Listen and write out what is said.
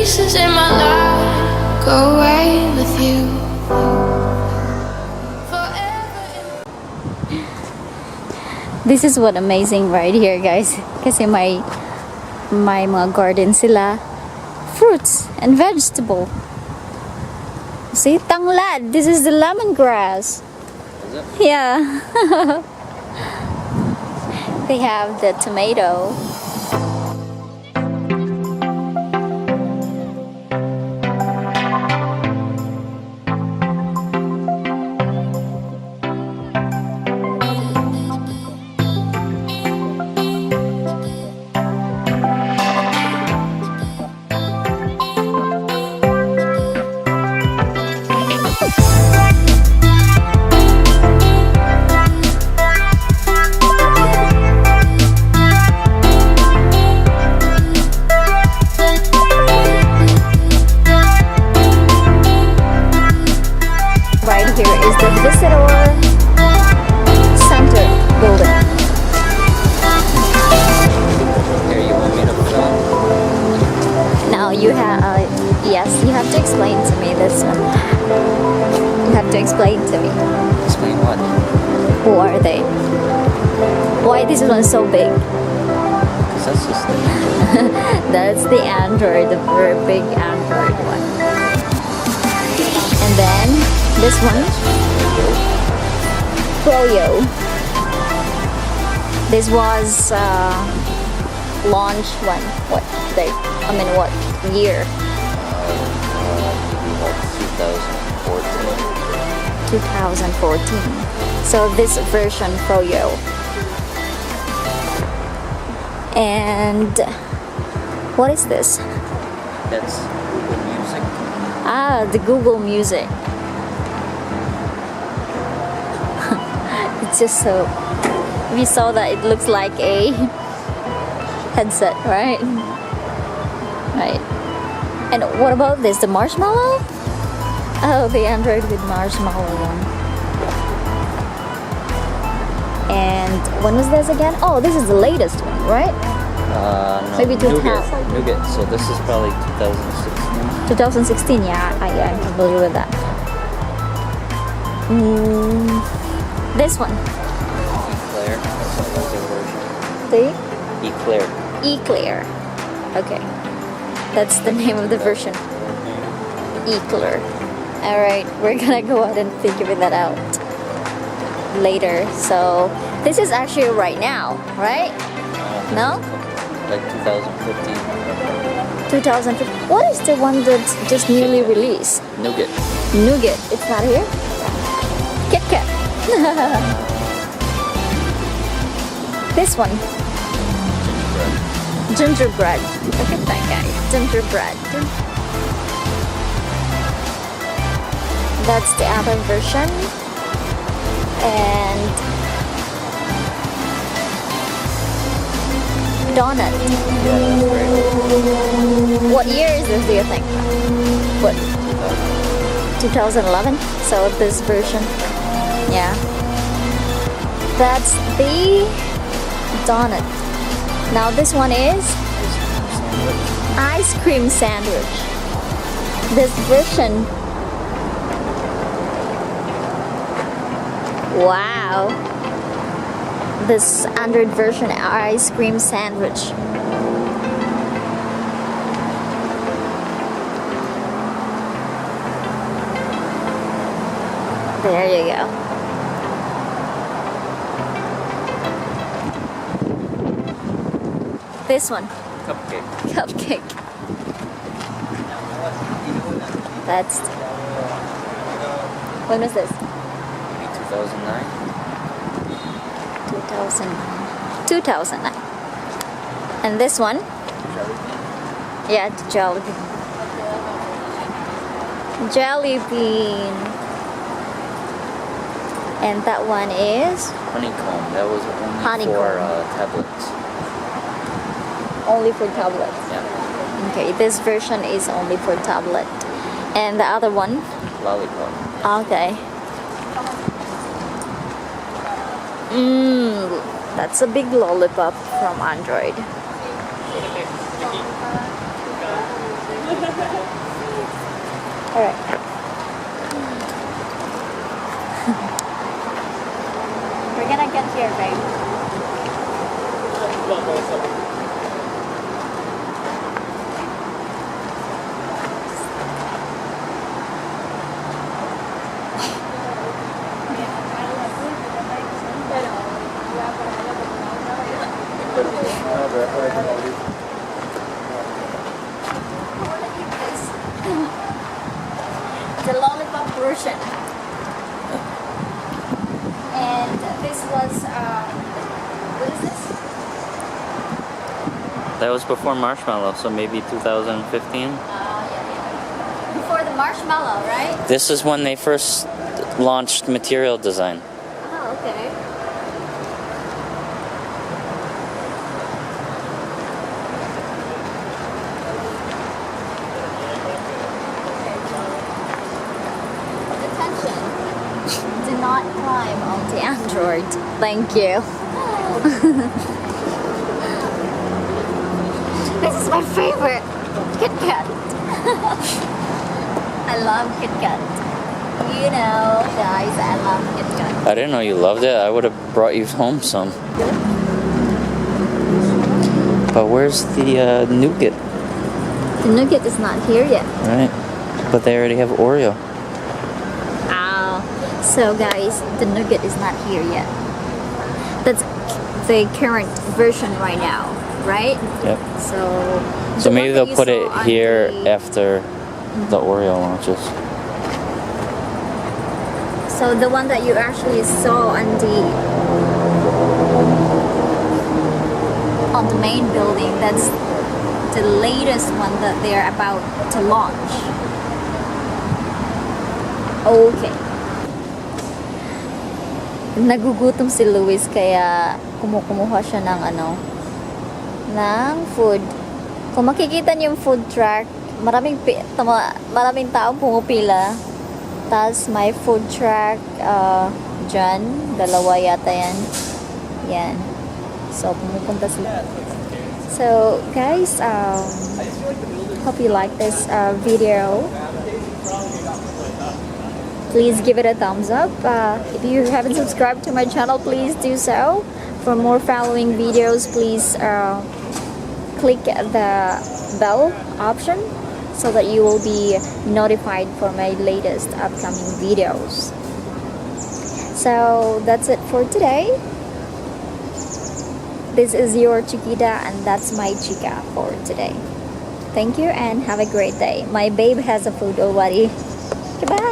pieces in my life go away with you. This is what amazing right here, guys. Kasi may mga garden sila. Fruits and vegetable. See, tanglad. This is the lemongrass. Is it? Yeah. They have the tomato. Visitor Center building. Here, you want me to put on? Now you have, yes, you have to explain to me this one. You have to explain to me. Explain what? Who are they? Why this one is so big? Because that's just the That's the Android, the very big Android one. And then this one, Froyo. This was launched when? What date? I mean, what year? maybe like 2014. 2014. So this version Froyo. And what is this? That's Google Music. Ah, the Google Music. It's just so, we saw that it looks like a headset, right? Right. And what about this? The marshmallow? Oh, the Android with marshmallow one. And when was this again? Oh, this is the latest one, right? No, Maybe 2000. Nougat. So this is probably 2016. 2016, yeah, I'm familiar with that. This one. Eclair. That's another version. The Eclair. Eclair. Okay. That's the name of the version. Eclair. Alright, we're gonna go ahead and figure that out later. So, this is actually right now, right? No? Like 2015. 2015. What is the one that's just newly released? Nougat. Nougat. It's not here? Kit Kat. This one. Gingerbread. Look at that guy. Gingerbread. That's the other version. And donut. Yeah, that's great. What year is this, do you think? What? 2011? So this version. Yeah. That's the donut. Now this one is ice cream sandwich. This version. Wow. This Android version ice cream sandwich. There you go. This one. Cupcake. Cupcake. That's. When was this? Maybe 2009. 2009. 2009. And this one? Yeah, the jelly bean. Jelly bean. And that one is Honeycomb. That was only Honeycomb. for tablets. only for tablets. Yeah. Okay, this version is only for tablet. And the other one? Lollipop. Okay. That's a big lollipop from Android. Alright. We're gonna get here, babe. The lollipop version. And this was, what is this? That was before Marshmallow, so maybe 2015. Yeah. Before the marshmallow, right? This is when they first launched material design. Oh, okay. Attention. Do not climb onto Android. Thank you. This is my favorite. Kit Kat. I love Kit Kat. You know, guys, I love Kit Kat. I didn't know you loved it. I would have brought you home some. But where's the nougat? The nougat is not here yet. Right? But they already have Oreo. Oh, so guys, the nougat is not here yet. That's the current version right now, right? Yep. So So the maybe one that they'll you put saw it on here the- after the Oreo launches. So the one that you actually saw on the main building, that's the latest one that they're about to launch. Okay. Nagugutom si Luis kaya kumuha siya ng ng food. Kung makikita niyo yung food truck, maraming taong pumupila. Tapos may food truck dyan, dalawa yata yan. Yan. So pumupunta sila. So guys, hope you like this video. Please give it a thumbs up. If you haven't subscribed to my channel, please do so. For more following videos, please click the bell option so that you will be notified for my latest upcoming videos. So that's it for today. This is your Chiquita and that's my chica for today. Thank you and have a great day. My babe has a food already. Goodbye.